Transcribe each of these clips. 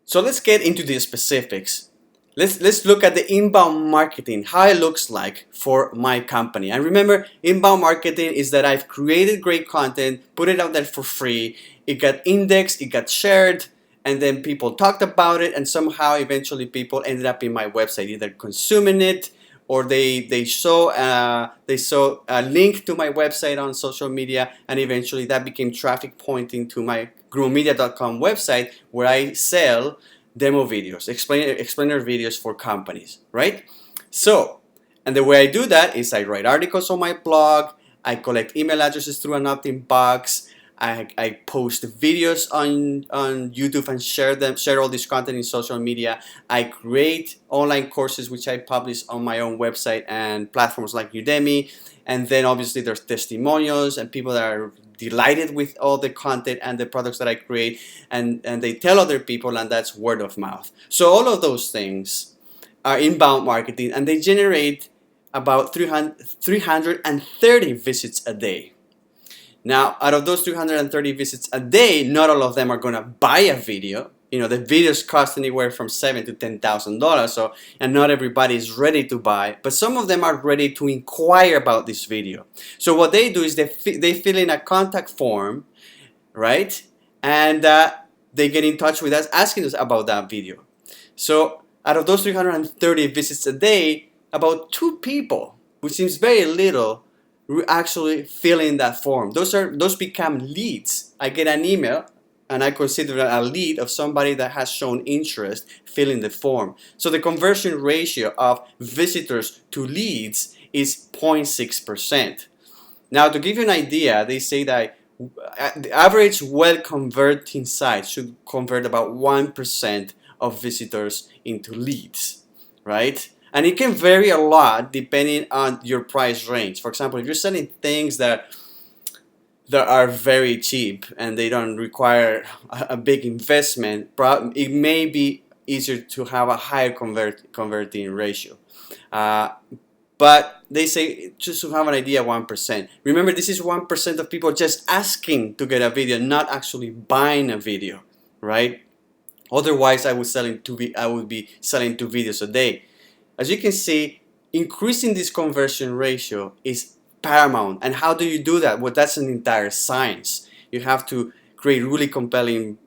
So let's get into the specifics. Let's look at the inbound marketing, how it looks like for my company. And remember, inbound marketing is that I've created great content, put it out there for free, it got indexed, it got shared, and then people talked about it, and somehow eventually people ended up in my website, either consuming it or they saw a link to my website on social media, and eventually that became traffic pointing to my grumomedia.com website, where I sell demo videos, explainer videos for companies, right? So, and the way I do that is I write articles on my blog, I collect email addresses through an opt-in box, I post videos on YouTube and share all this content in social media. I create online courses which I publish on my own website and platforms like Udemy. And then obviously there's testimonials and people that are delighted with all the content and the products that I create, and they tell other people, and that's word of mouth. So all of those things are inbound marketing, and they generate about 330 visits a day. Now, out of those 330 visits a day, not all of them are going to buy a video. You know, the videos cost anywhere from $7,000 to $10,000, so, and not everybody is ready to buy, but some of them are ready to inquire about this video. So what they do is they fill in a contact form, right? And they get in touch with us asking us about that video. So out of those 330 visits a day, about 2 people, which seems very little, actually fill in that form. Those become leads. I get an email and I consider that a lead of somebody that has shown interest filling the form. So the conversion ratio of visitors to leads is 0.6%. Now, to give you an idea, they say that the average well-converting site should convert about 1% of visitors into leads, right? And it can vary a lot depending on your price range. For example, if you're selling things that are very cheap and they don't require a big investment, it may be easier to have a higher converting ratio. But they say, just to have an idea, 1%. Remember, this is 1% of people just asking to get a video, not actually buying a video, right? Otherwise, I would be selling 2 videos a day. As you can see, increasing this conversion ratio is paramount. And how do you do that? Well, that's an entire science. You have to create really compelling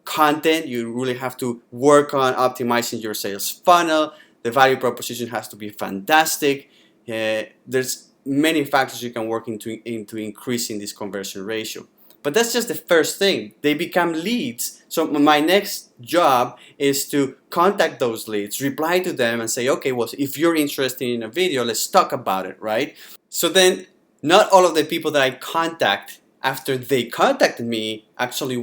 content. You really have to work on optimizing your sales funnel. The value proposition has to be fantastic. There's many factors you can work into increasing this conversion ratio. But that's just the first thing. They become leads. So my next job is to contact those leads, reply to them and say, okay, well, if you're interested in a video, let's talk about it, right? So then not all of the people that I contact after they contacted me actually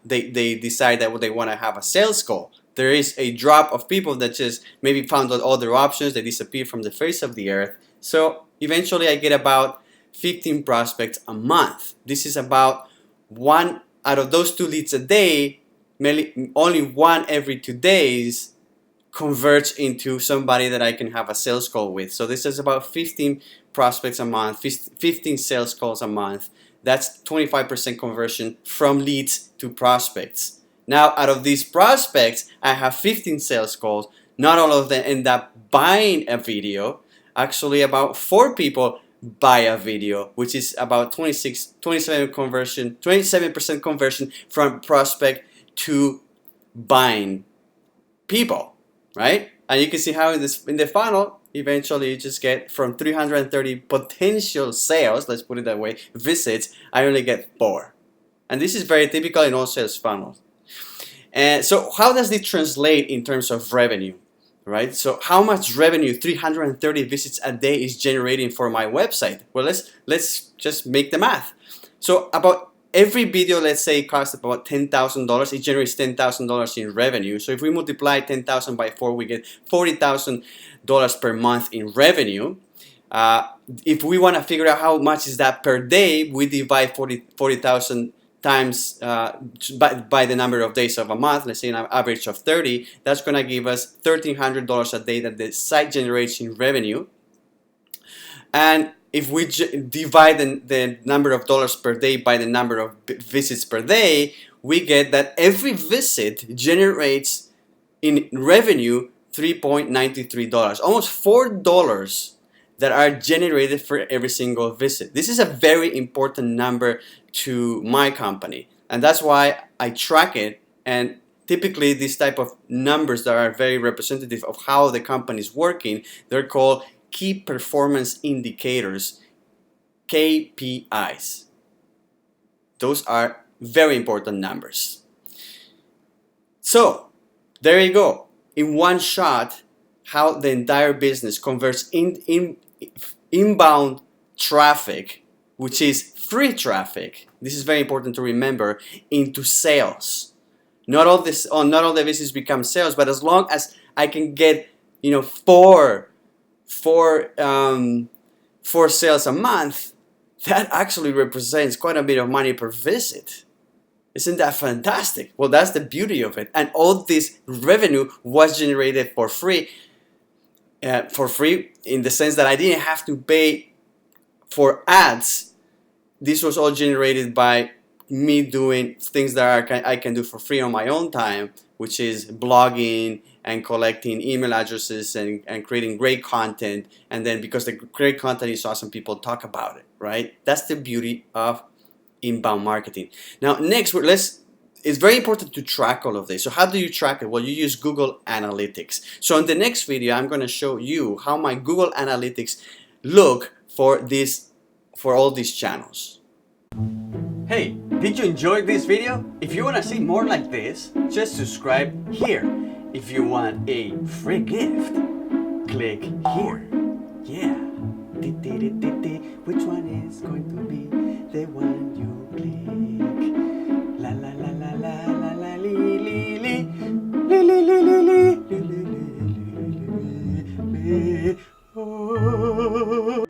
they decide that they want to have a sales call. There is a drop of people that just maybe found out other options, they disappear from the face of the earth. So eventually I get about 15 prospects a month. This is about 1 out of those 2 leads a day, only 1 every 2 days converts into somebody that I can have a sales call with. So this is about 15 prospects a month, 15 sales calls a month. That's 25% conversion from leads to prospects. Now, out of these prospects, I have 15 sales calls. Not all of them end up buying a video. Actually, about 4 people buy a video, which is about 27% conversion from prospect to buying people, right? And you can see how in the funnel, eventually you just get from 330 potential sales, let's put it that way, visits, I only get 4. And this is very typical in all sales funnels. And so how does it translate in terms of revenue? Right? So how much revenue 330 visits a day is generating for my website? Well, let's just make the math. So about every video, let's say, costs about $10,000. It generates $10,000 in revenue. So if we multiply 10,000 by 4, we get $40,000 per month in revenue. If we want to figure out how much is that per day, we divide 40,000 times by the number of days of a month, let's say an average of 30, that's going to give us $1,300 a day that the site generates in revenue. And if we divide the number of dollars per day by the number of visits per day, we get that every visit generates in revenue $3.93, almost $4 that are generated for every single visit. This is a very important number to my company, and that's why I track it. And typically these type of numbers that are very representative of how the company is working, they're called key performance indicators, KPIs. Those are very important numbers. So there you go, in one shot, how the entire business converts inbound traffic, which is free traffic. This is very important to remember, into sales. Not all the business become sales, but as long as I can get, four sales a month, that actually represents quite a bit of money per visit. Isn't that fantastic? Well, that's the beauty of it. And all this revenue was generated for free. In the sense that I didn't have to pay for ads. This was all generated by me doing things that I can do for free on my own time, which is blogging and collecting email addresses and creating great content. And then because the great content is awesome, people talk about it, right? That's the beauty of inbound marketing. Now, next, it's very important to track all of this. So how do you track it? Well, you use Google Analytics. So in the next video, I'm going to show you how my Google Analytics look for all these channels. Hey, did you enjoy this video? If you want to see more like this, just subscribe here. If you want a free gift, click here. Yeah. Which one is going to be the one you